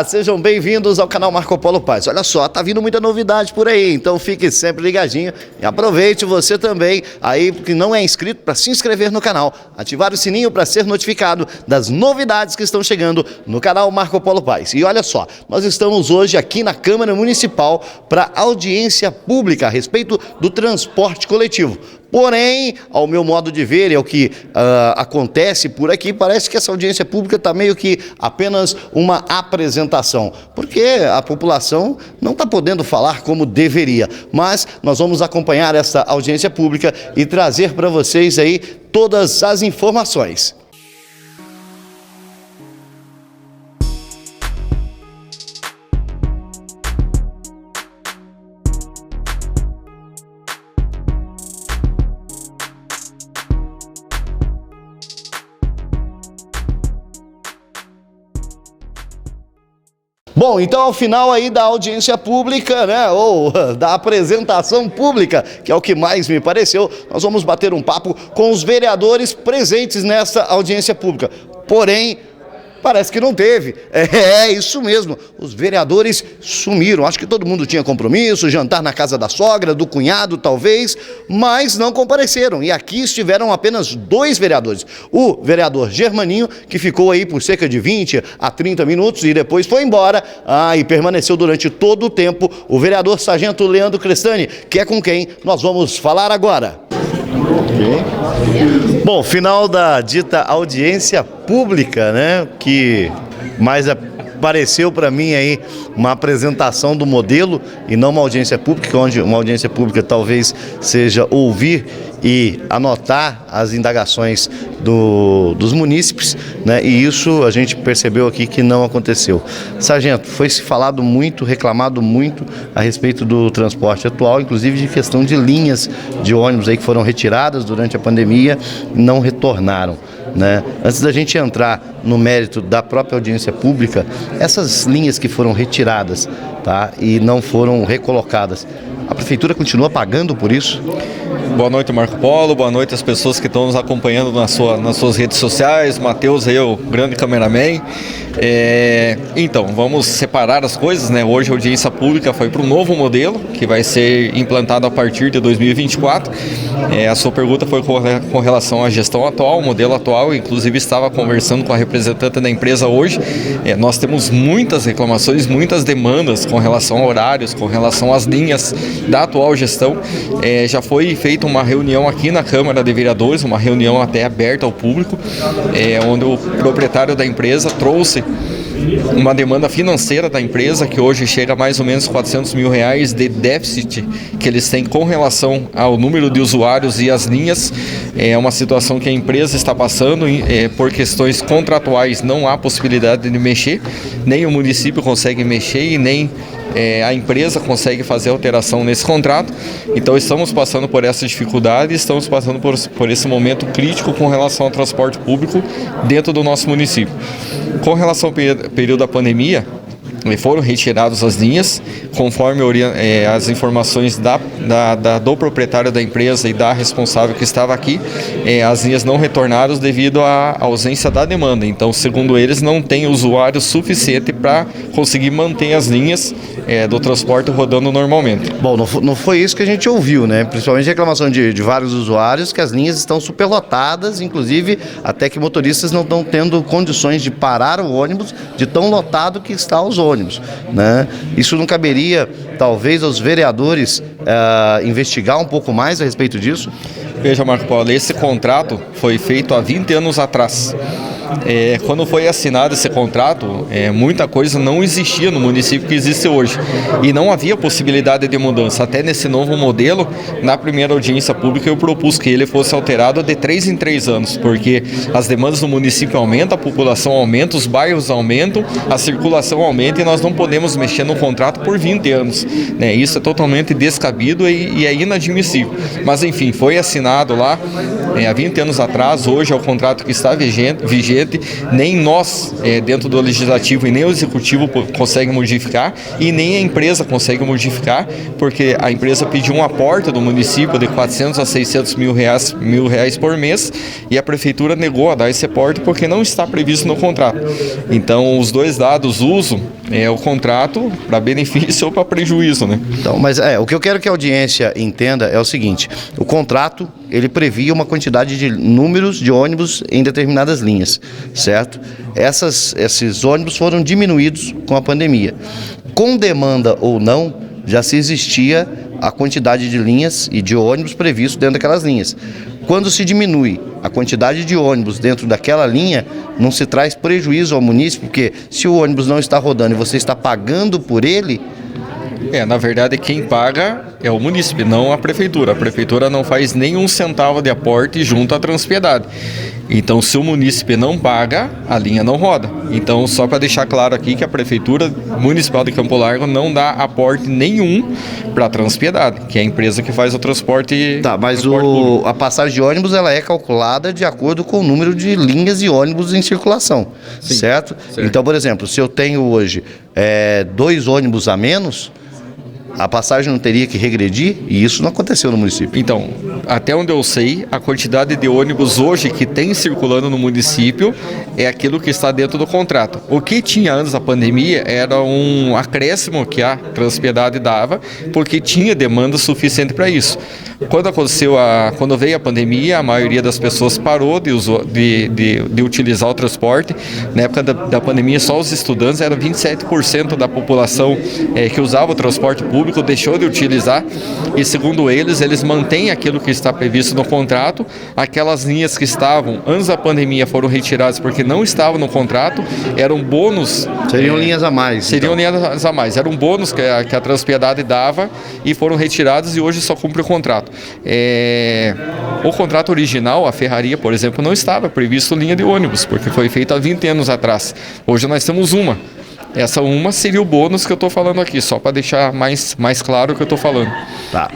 sejam bem-vindos ao canal Marco Polo Paz. Olha só, tá vindo muita novidade por aí, então fique sempre ligadinho e aproveite você também aí que não é inscrito para se inscrever no canal, ativar o sininho para ser notificado das novidades que estão chegando no canal Marco Polo Paz. E olha só, nós estamos hoje aqui na Câmara Municipal para audiência pública a respeito do transporte coletivo. Porém, ao meu modo de ver, é o que acontece por aqui, parece que essa audiência pública está meio que apenas uma apresentação, porque a população não está podendo falar como deveria. Mas nós vamos acompanhar essa audiência pública e trazer para vocês aí todas as informações. Bom, então ao final aí da audiência pública, né, ou da apresentação pública, que é o que mais me pareceu, nós vamos bater um papo com os vereadores presentes nessa audiência pública. Porém, parece que não teve. É isso mesmo, os vereadores sumiram. Acho que todo mundo tinha compromisso, jantar na casa da sogra, do cunhado talvez, mas não compareceram. E aqui estiveram apenas 2 vereadores. O vereador Germaninho, que ficou aí por cerca de 20 a 30 minutos e depois foi embora e permaneceu durante todo o tempo o vereador Sargento Leandro Crestani, que é com quem nós vamos falar agora. Okay. Bom, final da dita audiência pública, né, que mais apareceu para mim aí uma apresentação do modelo e não uma audiência pública, onde uma audiência pública talvez seja ouvir e anotar as indagações dos munícipes, né? E isso a gente percebeu aqui que não aconteceu. Sargento, foi se falado muito, reclamado muito a respeito do transporte atual, inclusive de questão de linhas de ônibus aí que foram retiradas durante a pandemia e não retornaram, né? Antes da gente entrar no mérito da própria audiência pública, essas linhas que foram retiradas, tá, e não foram recolocadas, a prefeitura continua pagando por isso? Boa noite, Marco Polo, boa noite às pessoas que estão nos acompanhando nas suas redes sociais. Matheus aí, o grande cameraman. Então, vamos separar as coisas, né? Hoje a audiência pública foi para um novo modelo, que vai ser implantado a partir de 2024. A sua pergunta foi com relação à gestão atual, o modelo atual. Inclusive estava conversando com a representante da empresa hoje. Nós temos muitas reclamações, muitas demandas com relação a horários, com relação às linhas da atual gestão. Já foi feita uma reunião aqui na Câmara de Vereadores, uma reunião até aberta ao público, onde o proprietário da empresa trouxe uma demanda financeira da empresa que hoje chega a mais ou menos R$400 mil de déficit que eles têm com relação ao número de usuários e as linhas. É uma situação que a empresa está passando por questões contratuais, não há possibilidade de mexer, nem o município consegue mexer e nem a empresa consegue fazer alteração nesse contrato. Então estamos passando por essa dificuldade, estamos passando por esse momento crítico com relação ao transporte público dentro do nosso município. Com relação ao período da pandemia, foram retiradas as linhas, conforme as informações do proprietário da empresa e da responsável que estava aqui, as linhas não retornaram devido à ausência da demanda. Então, segundo eles, não tem usuário suficiente para conseguir manter as linhas do transporte rodando normalmente. Bom, não foi isso que a gente ouviu, né? Principalmente reclamação de vários usuários que as linhas estão superlotadas, inclusive até que motoristas não estão tendo condições de parar o ônibus de tão lotado que está os ônibus, né? Isso não caberia, talvez, aos vereadores investigar um pouco mais a respeito disso? Veja, Marco Paulo, esse contrato foi feito há 20 anos atrás. Quando foi assinado esse contrato, muita coisa não existia no município que existe hoje e não havia possibilidade de mudança. Até nesse novo modelo, na primeira audiência pública eu propus que ele fosse alterado de 3 em 3 anos, porque as demandas do município aumentam, a população aumenta, os bairros aumentam, a circulação aumenta e nós não podemos mexer no contrato por 20 anos, né? Isso é totalmente descabido e é inadmissível. Mas enfim, foi assinado lá há 20 anos atrás, hoje é o contrato que está vigente, nem nós dentro do Legislativo e nem o Executivo consegue modificar e nem a empresa consegue modificar, porque a empresa pediu um aporte do município de 400 a 600 mil reais por mês e a Prefeitura negou a dar esse aporte porque não está previsto no contrato. Então os dois dados, uso é o contrato para benefício ou para prejuízo, né? Então, mas o que eu quero que a audiência entenda é o seguinte: o contrato ele previa uma quantidade de números de ônibus em determinadas linhas, certo? Esses ônibus foram diminuídos com a pandemia. Com demanda ou não, já se existia a quantidade de linhas e de ônibus previsto dentro daquelas linhas. Quando se diminui a quantidade de ônibus dentro daquela linha, não se traz prejuízo ao munícipe, porque se o ônibus não está rodando e você está pagando por ele... Na verdade, quem paga é o munícipe, não a prefeitura. A prefeitura não faz nenhum centavo de aporte junto à Transpiedade. Então, se o munícipe não paga, a linha não roda. Então, só para deixar claro aqui que a Prefeitura Municipal de Campo Largo não dá aporte nenhum para a Transpiedade, que é a empresa que faz o transporte. Tá, mas a passagem de ônibus ela é calculada de acordo com o número de linhas de ônibus em circulação, certo? Então, por exemplo, se eu tenho hoje 2 ônibus a menos, a passagem não teria que regredir, e isso não aconteceu no município. Então, até onde eu sei, a quantidade de ônibus hoje que tem circulando no município é aquilo que está dentro do contrato. O que tinha antes da pandemia era um acréscimo que a Transpiedade dava, porque tinha demanda suficiente para isso. Quando veio a pandemia, a maioria das pessoas parou de utilizar o transporte. Na época da pandemia, só os estudantes, era 27% da população que usava o transporte público deixou de utilizar, e segundo eles mantêm aquilo que está previsto no contrato. Aquelas linhas que estavam antes da pandemia foram retiradas porque não estavam no contrato, eram bônus. Seriam linhas a mais. Seriam linhas a mais, era um bônus que a Transpiedade dava e foram retirados, e hoje só cumpre o contrato. O contrato original, a ferraria, por exemplo, não estava previsto linha de ônibus, porque foi feito há 20 anos atrás. Hoje nós temos uma. Essa uma seria o bônus que eu estou falando aqui, só para deixar mais claro o que eu estou falando. Tá.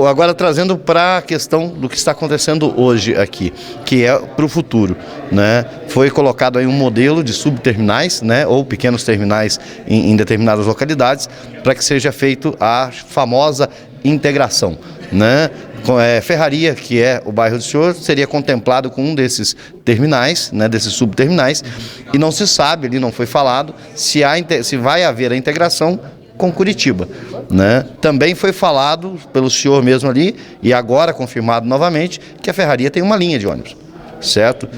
Agora trazendo para a questão do que está acontecendo hoje aqui, que é para o futuro, né? Foi colocado aí um modelo de subterminais, né, ou pequenos terminais em determinadas localidades, para que seja feito a famosa integração, né? Ferraria, que é o bairro do senhor, seria contemplado com um desses terminais, né, desses subterminais, e não se sabe, ali não foi falado, se vai haver a integração com Curitiba, né? Também foi falado pelo senhor mesmo ali, e agora confirmado novamente, que a Ferraria tem uma linha de ônibus, certo?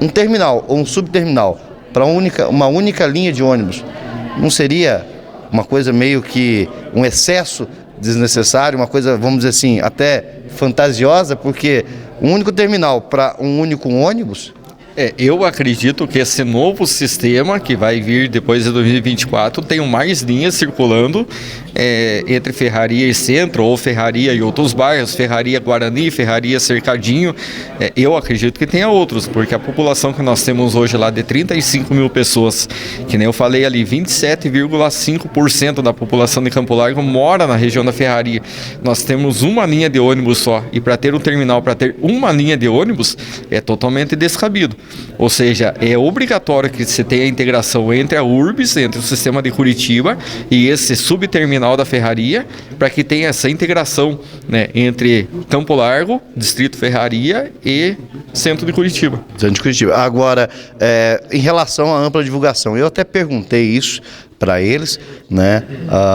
Um terminal ou um subterminal para uma única linha de ônibus, não seria uma coisa meio que um excesso desnecessário, uma coisa, vamos dizer assim, até fantasiosa, porque um único terminal para um único ônibus? Eu acredito que esse novo sistema que vai vir depois de 2024 tenha mais linhas circulando entre Ferraria e Centro, ou Ferraria e outros bairros, Ferraria Guarani, Ferraria Cercadinho. Eu acredito que tenha outros, porque a população que nós temos hoje lá de 35 mil pessoas, que nem eu falei ali, 27,5% da população de Campo Largo mora na região da Ferraria. Nós temos uma linha de ônibus só, e para ter um terminal, para ter uma linha de ônibus, é totalmente descabido. Ou seja, é obrigatório que você tenha a integração entre a URBS, entre o sistema de Curitiba e esse subterminal da Ferraria, para que tenha essa integração, né, entre Campo Largo, Distrito Ferraria e Centro de Curitiba. Centro de Curitiba. Agora, em relação à ampla divulgação, eu até perguntei isso para eles, né?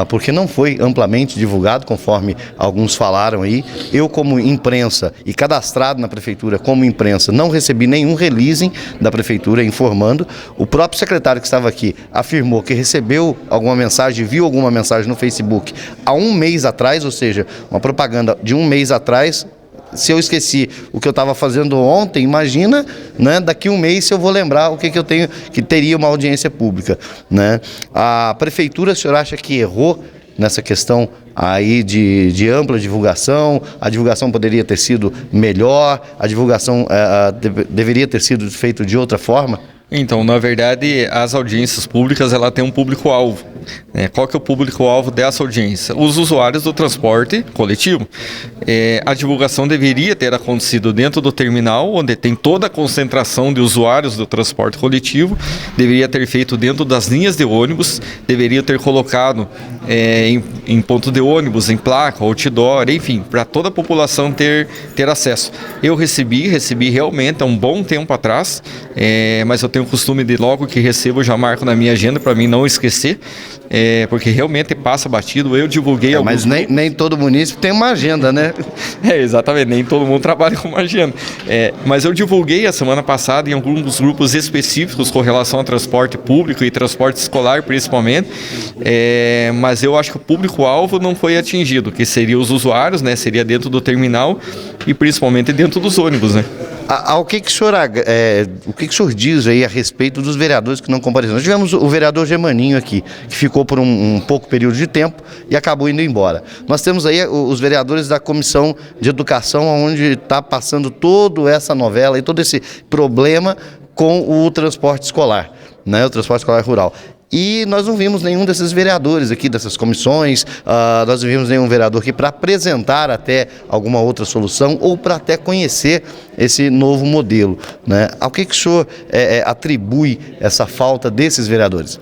Porque não foi amplamente divulgado, conforme alguns falaram aí. Eu, como imprensa e cadastrado na prefeitura como imprensa, não recebi nenhum releasing da prefeitura informando. O próprio secretário que estava aqui afirmou que recebeu alguma mensagem, viu alguma mensagem no Facebook há um mês atrás, ou seja, uma propaganda de um mês atrás. Se eu esqueci o que eu estava fazendo ontem, imagina, né, daqui um mês se eu vou lembrar o que eu tenho, que teria uma audiência pública, né? A prefeitura, o senhor acha que errou nessa questão aí de ampla divulgação? A divulgação poderia ter sido melhor? A divulgação deveria ter sido feita de outra forma? Então, na verdade, as audiências públicas, ela tem um público-alvo. Qual que é o público-alvo dessa audiência? Os usuários do transporte coletivo. A divulgação deveria ter acontecido dentro do terminal, onde tem toda a concentração de usuários do transporte coletivo, deveria ter feito dentro das linhas de ônibus, deveria ter colocado em ponto de ônibus, em placa, outdoor, enfim, para toda a população ter acesso. Eu recebi realmente há um bom tempo atrás, mas eu tenho o costume de logo que recebo, já marco na minha agenda para mim não esquecer. porque realmente passa batido. Eu divulguei alguns... Mas nem todo município tem uma agenda, né? Exatamente, nem todo mundo trabalha com uma agenda. Mas eu divulguei a semana passada em alguns grupos específicos com relação ao transporte público e transporte escolar, principalmente, mas eu acho que o público-alvo não foi atingido, que seria os usuários, né? Seria dentro do terminal e principalmente dentro dos ônibus, né? O que o senhor diz aí a respeito dos vereadores que não compareceram? Nós tivemos o vereador Germaninho aqui, que ficou por um pouco período de tempo e acabou indo embora. Nós temos aí os vereadores da Comissão de Educação, onde está passando toda essa novela e todo esse problema com o transporte escolar, né? O transporte escolar rural. E nós não vimos nenhum desses vereadores aqui, dessas comissões, nós não vimos nenhum vereador aqui para apresentar até alguma outra solução ou para até conhecer esse novo modelo, né? Ao que o senhor atribui essa falta desses vereadores?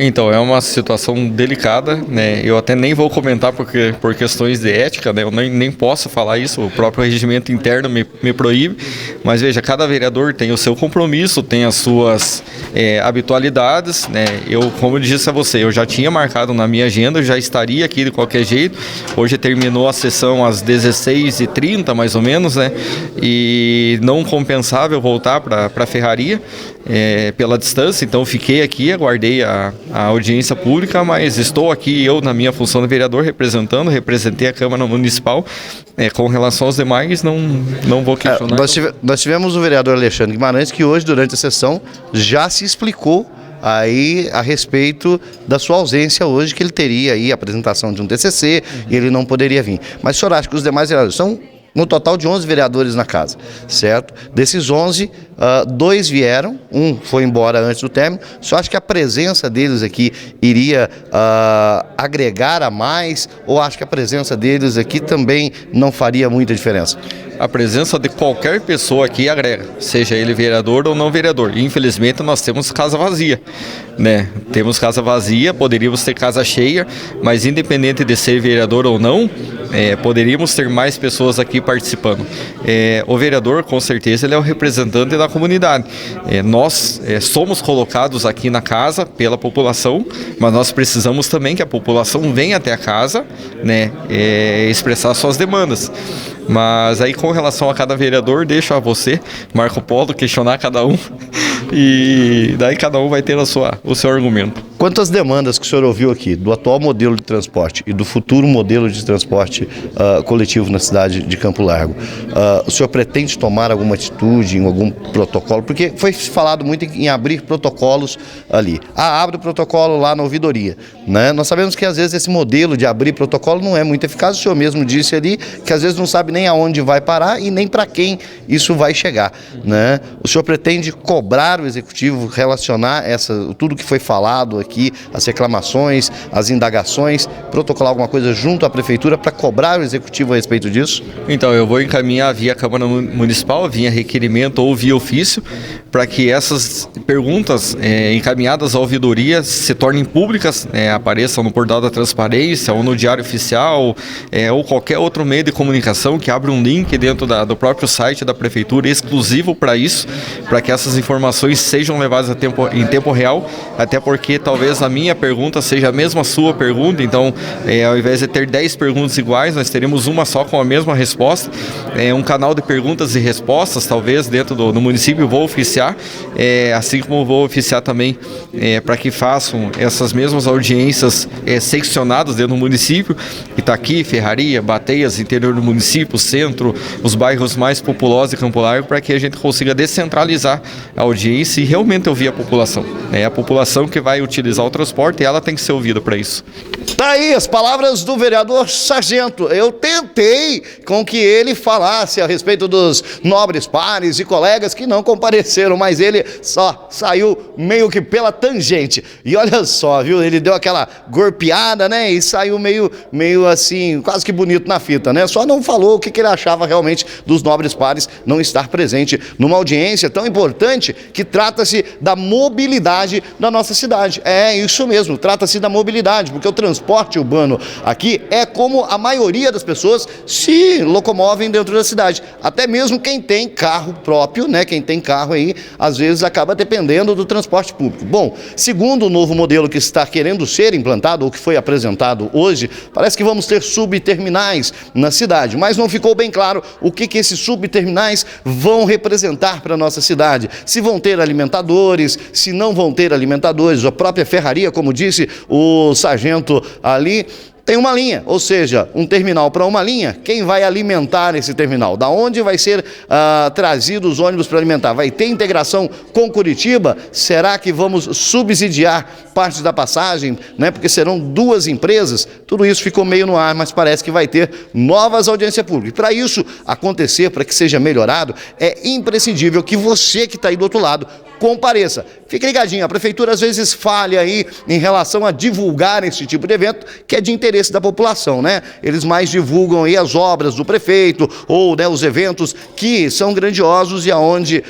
Então, é uma situação delicada, né? Eu até nem vou comentar por questões de ética, né? Eu nem posso falar isso, o próprio regimento interno me proíbe, mas veja, cada vereador tem o seu compromisso, tem as suas habitualidades, né? Eu, como eu disse a você, eu já tinha marcado na minha agenda, eu já estaria aqui de qualquer jeito. Hoje terminou a sessão às 16h30, mais ou menos, né? E não compensável voltar para a ferraria pela distância, então fiquei aqui, aguardei a audiência pública, mas estou aqui, eu na minha função de vereador, representei a Câmara Municipal. Com relação aos demais, não vou questionar. Nós tivemos o vereador Alexandre Guimarães, que hoje, durante a sessão, já se explicou aí a respeito da sua ausência hoje, que ele teria aí a apresentação de um TCC e ele não poderia vir. Mas o senhor acha que os demais vereadores são no total de 11 vereadores na casa, certo? Desses 11, 2 vieram, um foi embora antes do término. Você acha que a presença deles aqui iria agregar a mais, ou acha que a presença deles aqui também não faria muita diferença? A presença de qualquer pessoa aqui agrega, seja ele vereador ou não vereador. Infelizmente, nós temos casa vazia, né? Temos casa vazia, poderíamos ter casa cheia, mas independente de ser vereador ou não, poderíamos ter mais pessoas aqui participando. O vereador, com certeza, ele é o representante da comunidade. Nós somos colocados aqui na casa pela população, mas nós precisamos também que a população venha até a casa, né, expressar suas demandas. Mas aí, com relação a cada vereador, deixo a você, Marco Polo, questionar cada um e daí cada um vai ter o seu argumento. Quanto às demandas que o senhor ouviu aqui, do atual modelo de transporte e do futuro modelo de transporte coletivo na cidade de Campo Largo, o senhor pretende tomar alguma atitude em algum protocolo? Porque foi falado muito em abrir protocolos ali. Abre o protocolo lá na ouvidoria, né? Nós sabemos que às vezes esse modelo de abrir protocolo não é muito eficaz. O senhor mesmo disse ali que às vezes não sabe nem aonde vai parar e nem para quem isso vai chegar, né? O senhor pretende cobrar o executivo, relacionar tudo que foi falado aqui, as reclamações, as indagações, protocolar alguma coisa junto à prefeitura para cobrar o executivo a respeito disso? Então, eu vou encaminhar via Câmara Municipal, via requerimento ou via ofício, para que essas perguntas encaminhadas à ouvidoria se tornem públicas, apareçam no portal da transparência ou no Diário Oficial, ou qualquer outro meio de comunicação que abra um link dentro do próprio site da prefeitura exclusivo para isso, para que essas informações sejam levadas em tempo real, até porque talvez a minha pergunta seja a mesma sua pergunta, então ao invés de ter 10 perguntas iguais, nós teremos uma só com a mesma resposta, um canal de perguntas e respostas, talvez dentro do município. Vou oficiar, assim como vou oficiar também para que façam essas mesmas audiências seccionadas dentro do município, que está aqui, Ferraria, Bateias, interior do município, centro, os bairros mais populosos de Campo Largo, para que a gente consiga descentralizar a audiência e realmente ouvir a população. É a população que vai utilizar o transporte e ela tem que ser ouvida para isso. Tá aí as palavras do vereador Sargento. Eu tentei com que ele falasse a respeito dos nobres pares e colegas que não compareceram, mas ele só saiu meio que pela tangente. E olha só, viu? Ele deu aquela golpeada, né? E saiu meio assim, quase que bonito na fita, né? Só não falou o que ele achava realmente dos nobres pares não estar presente numa audiência tão importante que trata-se da mobilidade mobilidade da nossa cidade. É isso mesmo, trata-se da mobilidade, porque o transporte urbano aqui é como a maioria das pessoas se locomovem dentro da cidade. Até mesmo quem tem carro próprio, né? Quem tem carro aí, às vezes acaba dependendo do transporte público. Bom, segundo o novo modelo que está querendo ser implantado, ou que foi apresentado hoje, parece que vamos ter subterminais na cidade, mas não ficou bem claro o que esses subterminais vão representar para a nossa cidade. Se vão ter alimentadores, se não vão ter alimentadores, a própria ferraria, como disse o sargento ali, tem uma linha, ou seja, um terminal para uma linha. Quem vai alimentar esse terminal? Da onde vai ser trazidos os ônibus para alimentar? Vai ter integração com Curitiba? Será que vamos subsidiar parte da passagem, né? Porque serão duas empresas? Tudo isso ficou meio no ar, mas parece que vai ter novas audiências públicas. Para isso acontecer, para que seja melhorado, é imprescindível que você que está aí do outro lado compareça. Fique ligadinho, a prefeitura às vezes falha aí em relação a divulgar esse tipo de evento que é de interesse da população, né? Eles mais divulgam aí as obras do prefeito ou, né, os eventos que são grandiosos e aonde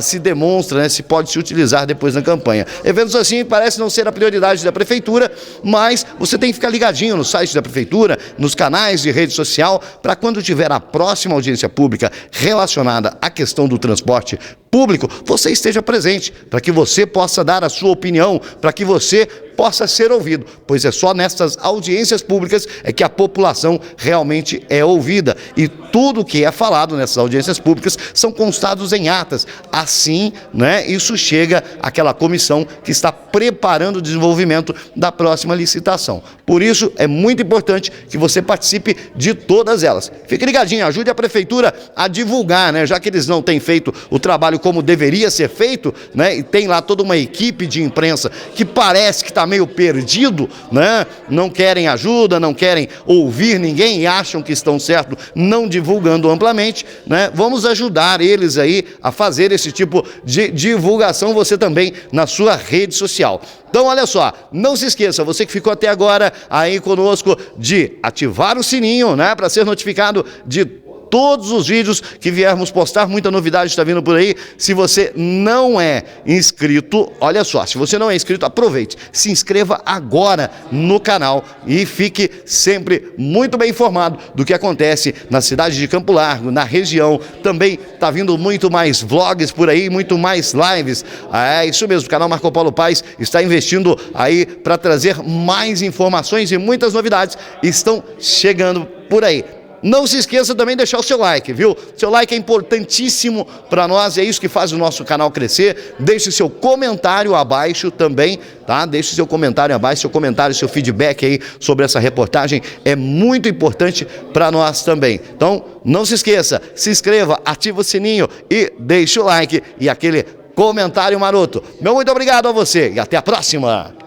se demonstra, né, se pode se utilizar depois na campanha. Eventos assim parecem não ser a prioridade da prefeitura, mas você tem que ficar ligadinho no site da prefeitura, nos canais de rede social, para quando tiver a próxima audiência pública relacionada à questão do transporte público, você esteja presente, para que você possa dar a sua opinião, para que você possa ser ouvido, pois é só nessas audiências públicas é que a população realmente é ouvida e tudo que é falado nessas audiências públicas são constados em atas. Assim, né, isso chega àquela comissão que está preparando o desenvolvimento da próxima licitação. Por isso, é muito importante que você participe de todas elas. Fique ligadinho, ajude a prefeitura a divulgar, né, já que eles não têm feito o trabalho como deveria ser feito, né, e tem lá toda uma equipe de imprensa que parece que está meio perdido, né? Não querem ajuda, não querem ouvir ninguém e acham que estão certo não divulgando amplamente, né? Vamos ajudar eles aí a fazer esse tipo de divulgação, você também na sua rede social. Então, olha só, não se esqueça, você que ficou até agora aí conosco, de ativar o sininho, né, para ser notificado de todos os vídeos que viermos postar. Muita novidade está vindo por aí. Se você não é inscrito, olha só, se você não é inscrito, aproveite, se inscreva agora no canal e fique sempre muito bem informado do que acontece na cidade de Campo Largo, na região. Também está vindo muito mais vlogs por aí, muito mais lives. É isso mesmo, o canal Marco Polo Paz está investindo aí para trazer mais informações e muitas novidades estão chegando por aí. Não se esqueça também de deixar o seu like, viu? Seu like é importantíssimo para nós, é isso que faz o nosso canal crescer. Deixe seu comentário abaixo também, tá? Deixe seu comentário abaixo, seu comentário, seu feedback aí sobre essa reportagem é muito importante para nós também. Então, não se esqueça, se inscreva, ativa o sininho e deixe o like e aquele comentário maroto. Meu muito obrigado a você e até a próxima!